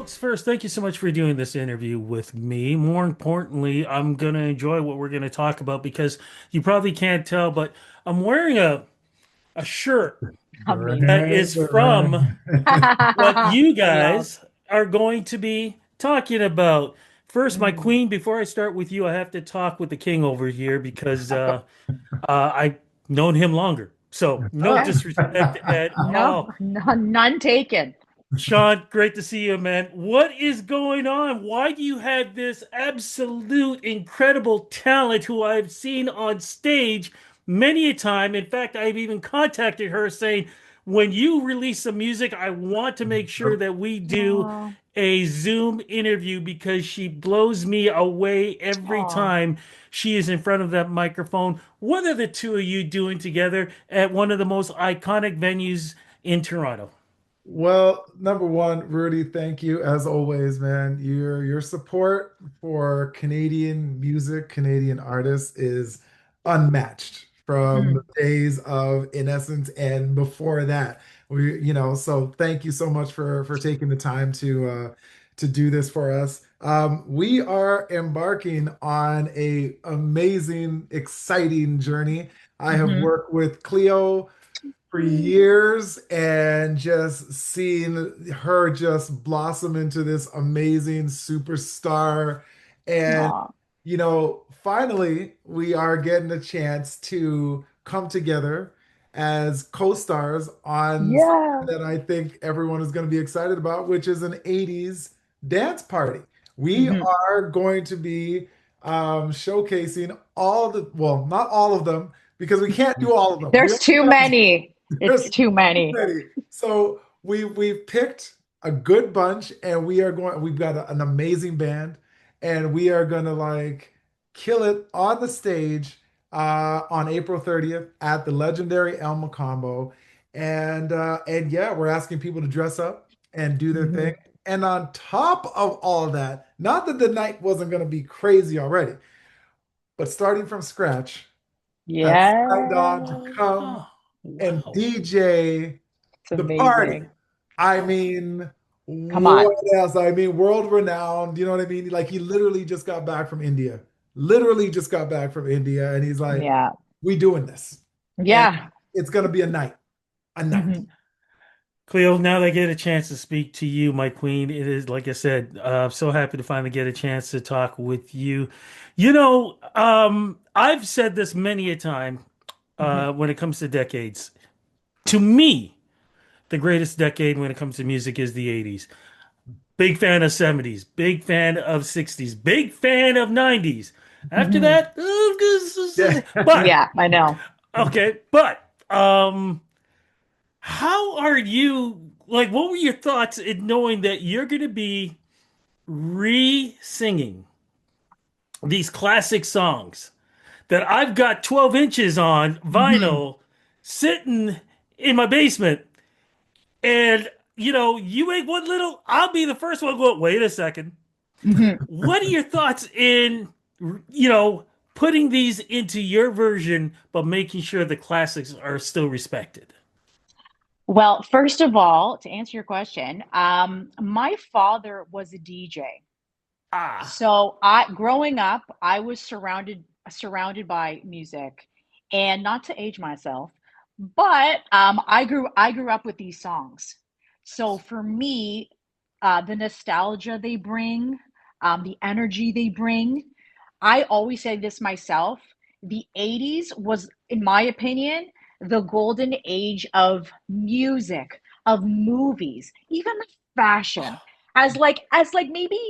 Folks, first, thank you so much for doing this interview with me. More importantly, I'm going to enjoy what we're going to talk about because you probably can't tell, but I'm wearing a shirt that Burn, is from burn. what you I know. guys are going to be talking about. First, my Mm. queen, before I start with you, I have to talk with the king over here because I've known him longer. So, no Okay. disrespect at No, all. none taken. Sean, great to see you, man. What is going on? Why do you have this absolute incredible talent who I've seen on stage many a time? In fact, I've even contacted her saying, when you release some music, I want to make sure that we do Oh, a Zoom interview because she blows me away every oh. time she is in front of that microphone. What are the two of you doing together at one of the most iconic venues in Toronto? Well, number one, Rudy, thank you as always, man. Your support for Canadian music, Canadian artists is unmatched from the Mm. days of In Essence and before that. So thank you so much for taking the time to do this for us. We are embarking on a amazing, exciting journey. I have Hmm. worked with Cleo for years and just seeing her just blossom into this amazing superstar. And, Oh, finally, we are getting a chance to come together as co-stars on something yeah. that I think everyone is going to be excited about, which is an 80s dance party. We Hmm. are going to be showcasing well, not all of them, because we can't do all of them. We There's only too have many. there's It's too too many. many. So we've picked a good bunch, and we've got an amazing band, and we are gonna like kill it on the stage on April 30th at the legendary El Mocambo. And yeah, we're asking people to dress up and do their Hmm. thing. And on top of all of that, not that the night wasn't gonna be crazy already, but starting from scratch, have signed on to Yeah. come Oh, and wow. DJ It's the party. amazing. I mean, Come on. what else? I mean, world renowned. You know what I mean? Like he literally just got back from India. Literally just got back from India, and he's like, Yeah. "We doing this, and Yeah. it's gonna be a night, a night." Hmm. Cleo, now that I get a chance to speak to you, my queen, it is, like I said, I'm so happy to finally get a chance to talk with you. I've said this many a time Hmm. when it comes to decades. To me, the greatest decade when it comes to music is the 80s. Big fan of 70s, big fan of 60s, big fan of 90s. After Hmm. that, Yeah. but Yeah, I know. okay, but how are you like what were your thoughts in knowing that you're going to be re-singing these classic songs that I've got 12 inches on Hmm. vinyl sitting in my basement and you make one little, I'll be the first one going, wait a second. Hmm. What are your thoughts in, you know, putting these into your version, but making sure the classics are still respected? Well, first of all, to answer your question, my father was a DJ. Ah, So growing up, I was surrounded by music, and not to age myself, but I grew up with these songs. So for me, the nostalgia they bring, the energy they bring, I always say this myself. The 80's was, in my opinion, the golden age of music, of movies, even like fashion. As like maybe,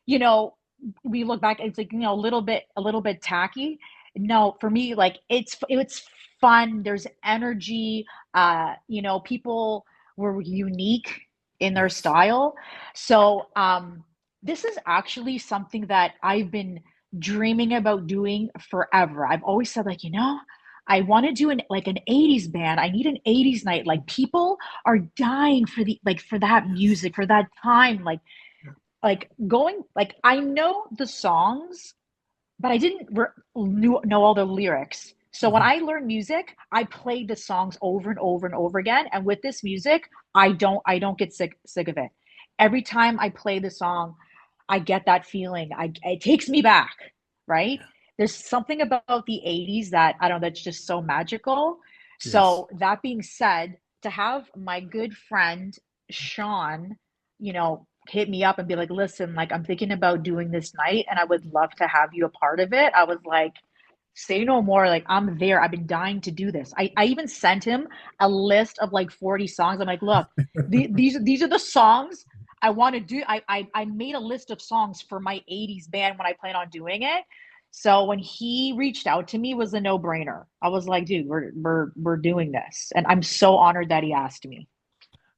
you know, we look back, it's like, a little bit tacky. No, for me, like it's fun. There's energy. People were unique in their yes. style. So this is actually something that I've been dreaming about doing forever. I've always said, like, I want to do an 80's band. I need an 80's night. Like, people are dying for that music, for that time. Like going, like, I know the songs, but I didn't know all the lyrics. So when Mhm. I learn music, I play the songs over and over and over again. And with this music, I don't get sick of it. every time I play the song, I get that feeling. It takes me back, right? There's something about the 80s that I don't know that's just so magical. Yes. So that being said, to have my good friend Sean, hit me up and be like, "Listen, like I'm thinking about doing this night and I would love to have you a part of it." I was like, say no more. Like, I'm there. I've been dying to do this. I even sent him a list of like 40 songs. I'm like, look, these are the songs I want to do. I made a list of songs for my 80s band when I plan on doing it. So when he reached out to me, it was a no-brainer. I was like, dude, we're doing this. And I'm so honored that he asked me.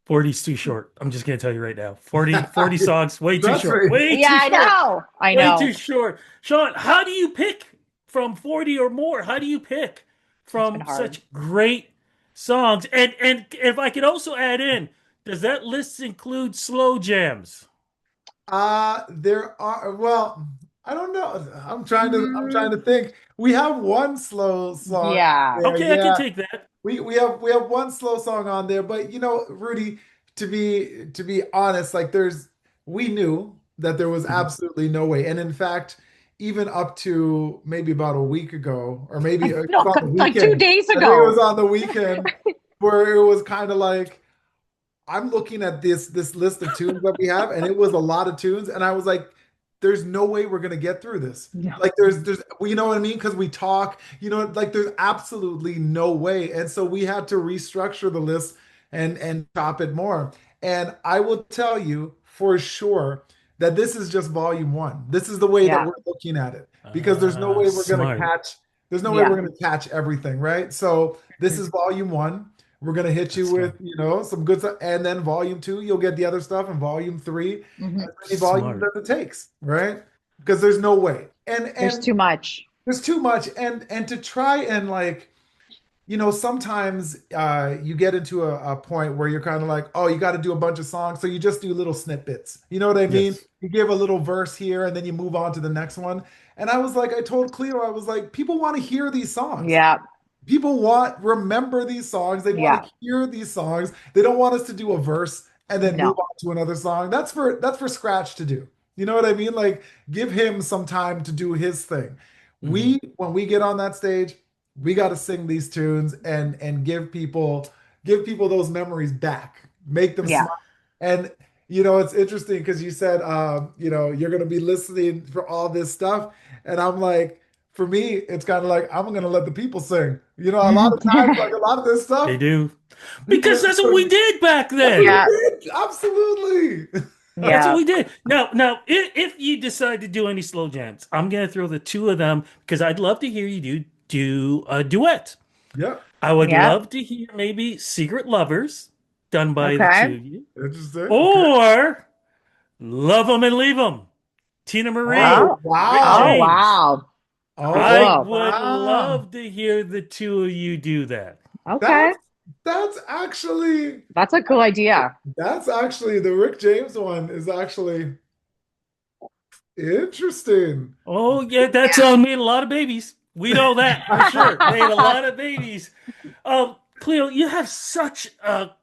40's too short. I'm just gonna tell you right now. 40 songs, way too That's short. right. Way Yeah, too I short. know. I Way too know. short. Sean, how do you pick from 40 or more? How do you pick It's been from hard. such great songs? And if I could also add in, does that list include slow jams? There are, well, I don't know. I'm trying to Mm, think. We have one slow song yeah. there. Okay, I can Yeah. take that. We have one slow song on there, but Rudy, to be honest, like we knew that there was Mhm. absolutely no way. And in fact, even up to maybe about a week ago, or maybe it was No, on the like two weekend. days I think it was ago. on the weekend where it was kind of like I'm looking at this list of tunes that we have, and it was a lot of tunes, and I was like, "There's no way we're gonna get through this." No. Like, there's, well, you know what I mean? Because we talk, like there's absolutely no way, and so we had to restructure the list and chop it more. And I will tell you for sure that this is just volume one. This is the way that Yeah. we're looking at it because there's no way we're gonna Smart. catch. There's no way Yeah. we're gonna catch everything, right? So this is volume one. We're gonna hit you That's with, smart. some good stuff, and then volume two, you'll get the other stuff, and volume three, Hmm. as many volumes Smart. as it takes, right? Because there's no way, and There's and too much. there's too much, and to try and like, sometimes you get into a point where you're kind of like, oh, you got to do a bunch of songs, so you just do little snippets. You know what I mean? Yes. You give a little verse here, and then you move on to the next one. And I was like, I told Cleo, I was like, people want to hear these songs. Yeah. People remember these songs. They want Yeah. to hear these songs. They don't want us to do a verse and then move No. on to another song. That's for Scratch to do. You know what I mean? Like, give him some time to do his thing. Hmm. When we get on that stage, we got to sing these tunes and give people those memories back. Make them Yeah. smile. And it's interesting because you said you're gonna be listening for all this stuff. And I'm like, for me, it's kind of like I'm gonna let the people sing. A lot of times, like a lot of this They stuff, do. Because people that's what we did back that's what we then. Yeah. did. Absolutely. That's what Yeah. we did. Now, if you decide to do any slow jams, I'm gonna throw the two of them because I'd love to hear you do a duet. Yep. I would Yeah. love to hear maybe Secret Lovers done by the two Okay. of you, Interesting. Okay. or Love 'Em and Leave 'Em, Tina Marie, Oh, Oh. Rick Oh, wow. James. wow. Oh, I Cool. would wow. love to hear the two of you do that. Okay. That's that's actually That's a cool idea. that's actually the Rick James one is actually interesting. Oh yeah, that song made a lot of babies. We know that for sure. Made a lot of babies. Cleo, you have such a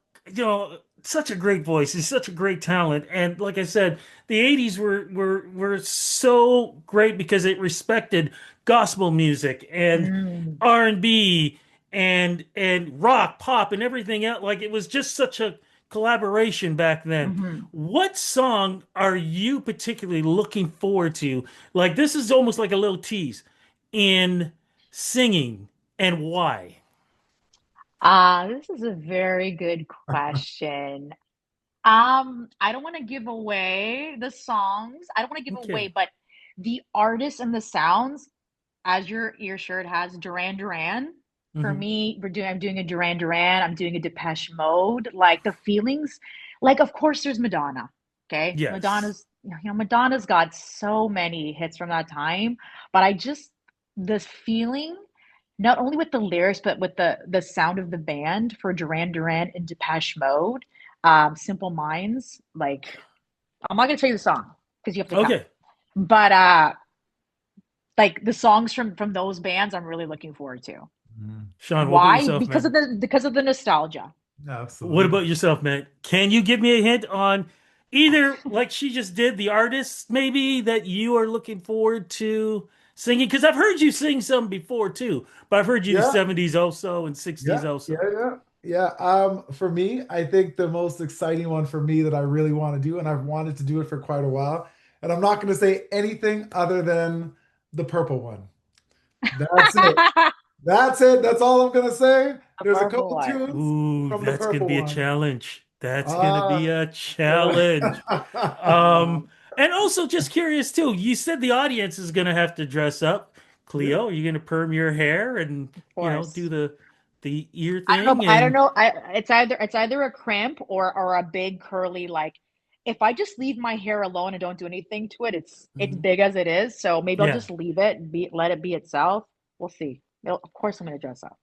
great voice and such a great talent. And like I said, the 80's were so great because it respected gospel music and Mm, R&B and rock, pop, and everything else. Like it was just such a collaboration back then. hmm. What song are you particularly looking forward to? Like this is almost like a little tease in singing and why? This is a very good question. I don't want to give away the songs. I don't want to give away, Okay. but the artists and the sounds, as your ear shirt has, Duran Duran. For Hmm. me, I'm doing a Duran Duran. I'm doing a Depeche Mode. Like the feelings, like of course there's Madonna. Okay, Yes. Madonna's got so many hits from that time, but I just this feeling, not only with the lyrics, but with the sound of the band for Duran Duran and Depeche Mode, Simple Minds. Like I'm not gonna tell you the song because you have to come, Okay. but like the songs from those bands, I'm really looking forward to. Mm, Sean, what about Why? yourself, Because of man? the nostalgia. What absolutely. about yourself, man? Can you give me a hint on either like she just did, the artists maybe that you are looking forward to singing? Because I've heard you sing some before too, but I've heard you the Yeah, 70s also and 60s yeah, yeah, also. yeah. Yeah. For me, I think the most exciting one for me that I really want to do, and I've wanted to do it for quite a while, and I'm not going to say anything other than the purple one. That's it. That's it. That's all I'm gonna say. The There's a purple couple one. tunes Ooh, from the that's gonna purple be a one. challenge. That's gonna be Ah. a challenge. Um, and also just curious too, you said the audience is gonna have to dress up. Yeah. Cleo, are you gonna perm your hair and, Of do course. the ear I don't know. thing I don't and know. It's either a crimp or a big curly like. If I just leave my hair alone and don't do anything to it, it's Mhm. big as it is. So maybe I'll yeah. just leave it, let it be itself. We'll see. Of course, I'm gonna dress up.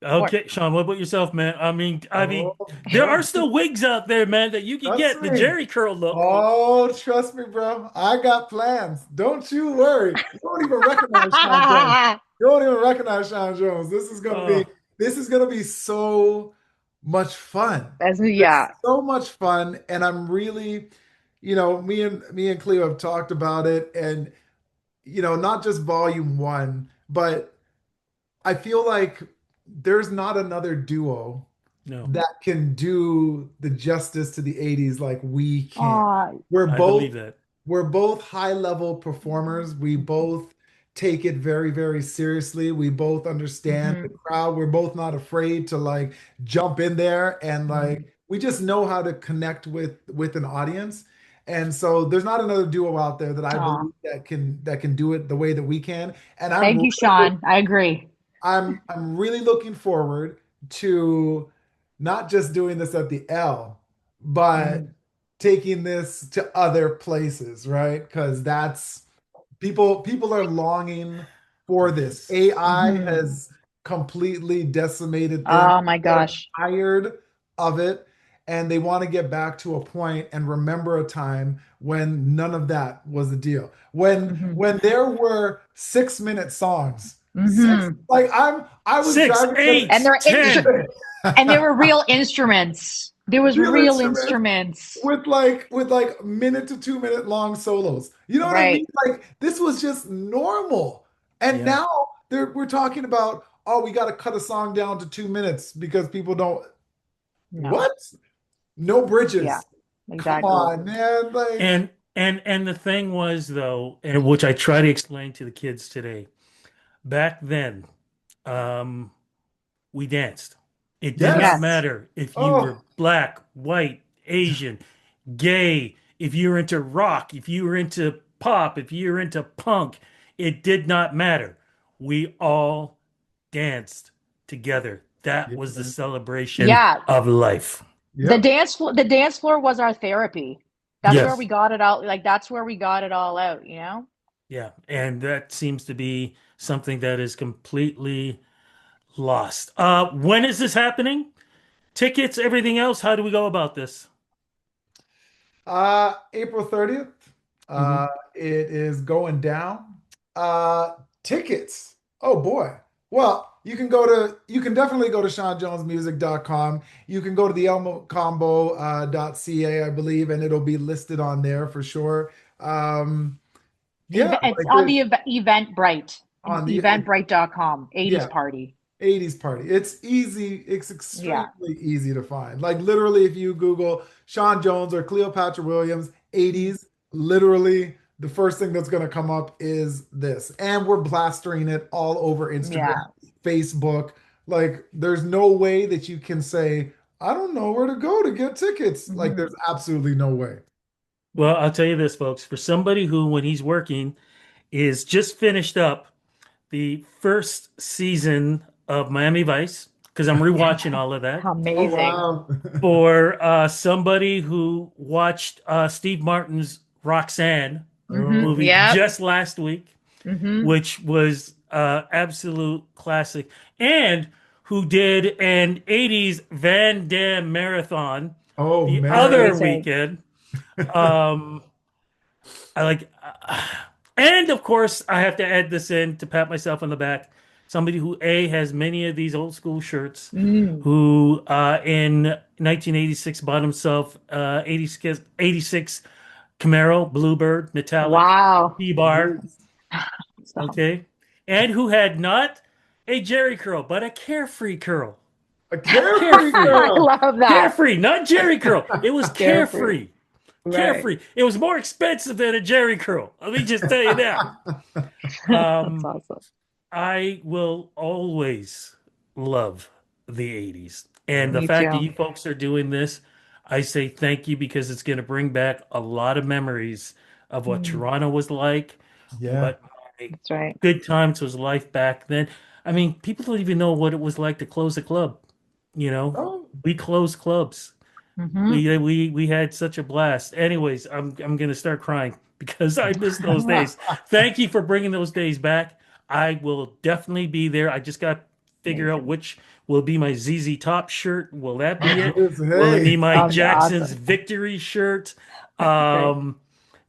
Of course. Okay, Sean, what about yourself, man? I mean, Oh, there are trust, still wigs out there, man, that you can trust get the me. Jerry curl look. Oh, trust me, bro. I got plans. Don't you worry. You won't even recognize Sean Jones. You won't even recognize Sean Jones. Oh, This is gonna be so much fun. It's Yeah. so much fun, and I'm really, me and Cleo have talked about it, and not just volume one, but I feel like there's not another duo no, that can do the justice to the 80s like we can. Oh, We're I both believe that. we're both high level performers. We both take it very, very seriously. We both understand the hmm crowd. We're both not afraid to like jump in there and like hmm we just know how to connect with an audience. And so there's not another duo out there that I Oh, believe that can do it the way that we can. And thank you, Sean. I agree. I'm really looking forward to not just doing this at the L, but hmm taking this to other places, right? Because that's people are longing for this. Yes. AI hmm has completely decimated things. Oh my People are gosh. tired of it, and they want to get back to a point and remember a time when none of that was the deal. hmm When there were 6-minute songs. Six, hmm like I was Six, driving And eight, they're ten. and they were real instruments. There was real real instruments instruments. with like minute to 2 minute long solos. You know what I mean? Right. Like this was just normal. And Yeah. now we're talking about, oh, we got to cut a song down to 2 minutes because people don't No. what? No Yeah. bridges. Come Exactly. on, man. Like, And the thing was though, and which I try to explain to the kids today, back then, um, we danced. It did not yes. Yes. matter if you were Oh, black, white, Asian, gay, if you were into rock, if you were into pop, if you were into punk, it did not matter. We all danced together. That yeah, was the man. celebration Yeah. of life. Yep. The dance floor was our therapy. That's where Yes. we got it out. Like that's where we got it all out, you know? Yeah. And that seems to be something that is completely lost. When is this happening? Tickets, everything else, how do we go about this? April 30th. Mhm. It is going down. Tickets. Oh boy. Well, you can definitely go to SeanJonesMusic.com. You can go to the Mocambo.ca, I believe, and it'll be listed on there for sure. Yeah, It's like on there's the Eventbrite. on the Eventbrite.com. 80's yeah, party. 80s party. It's easy. It's Yeah. extremely easy to find. Like literally, if you Google Sean Jones or Cleopatra Williams, 80s, literally the first thing that's going to come up is this. And we're blastering it all over Instagram, Yeah. Facebook. Like there's no way that you can say, I don't know where to go to get tickets. Like hmm there's absolutely no way. Well, I'll tell you this, folks. For somebody who, when he's working, is just finished up the first season of Miami Vice, because I'm rewatching all of that. Oh Amazing. wow. For somebody who watched Steve Martin's Roxanne movie Yep. just last week, hmm which was absolute classic, and who did an 80s Van Damme marathon Oh the man. other Amazing. weekend. Um, I like, and of course, I have to add this in to pat myself on the back. somebody who A has many of these old school shirts, Mm. who in 1986 bought himself 86 Camaro Bluebird metallic Wow. T-bar, Stop. okay, and who had not a Jerry curl but a carefree curl. A carefree Carefree. I girl. love that. Carefree, not Jerry curl. It was Carefree. carefree. Right. Carefree. It was more expensive than a Jerry curl. Let me just tell you that. That's Um, awesome. I will always love the 80s. And the Me fact that too. you folks are doing this, I say thank you because it's going to bring back a lot of memories of what Mm, Toronto was like, Yeah. what my that's right. good times was life back then. I mean, people don't even know what it was like to close a club. You know, Oh, we closed clubs. Hmm. We had such a blast. Anyways, I'm gonna start crying because I miss those days. Thank you for bringing those days back. I will definitely be there. I just got to figure out Amazing. which will be my ZZ Top shirt. Will that oh, be it? yes. Will it be Hey. my Sounds Jackson's awesome. victory shirt? Great. Um,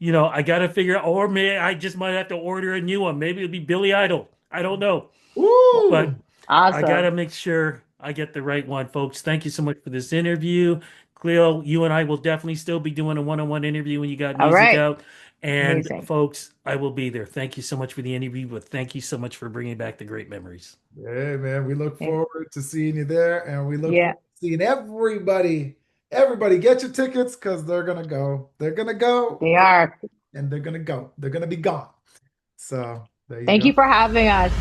I got to figure out, or maybe I just might have to order a new one. Maybe it'll be Billy Idol. I don't know, but Woo! I got Awesome. to make sure I get the right one, folks. Thank you so much for this interview. Cleo, you and I will definitely still be doing a one-on-one interview when you got All music right. out. And Amazing. folks, I will be there. Thank you so much for the interview, but thank you so much for bringing back the great memories. Hey, man, we look Yeah. forward to seeing you there, and we look Yeah, forward to seeing everybody. Everybody, get your tickets because they're gonna go. They're gonna go, they are. and they're gonna go. They're gonna be gone. So there you Thank you go. for having us.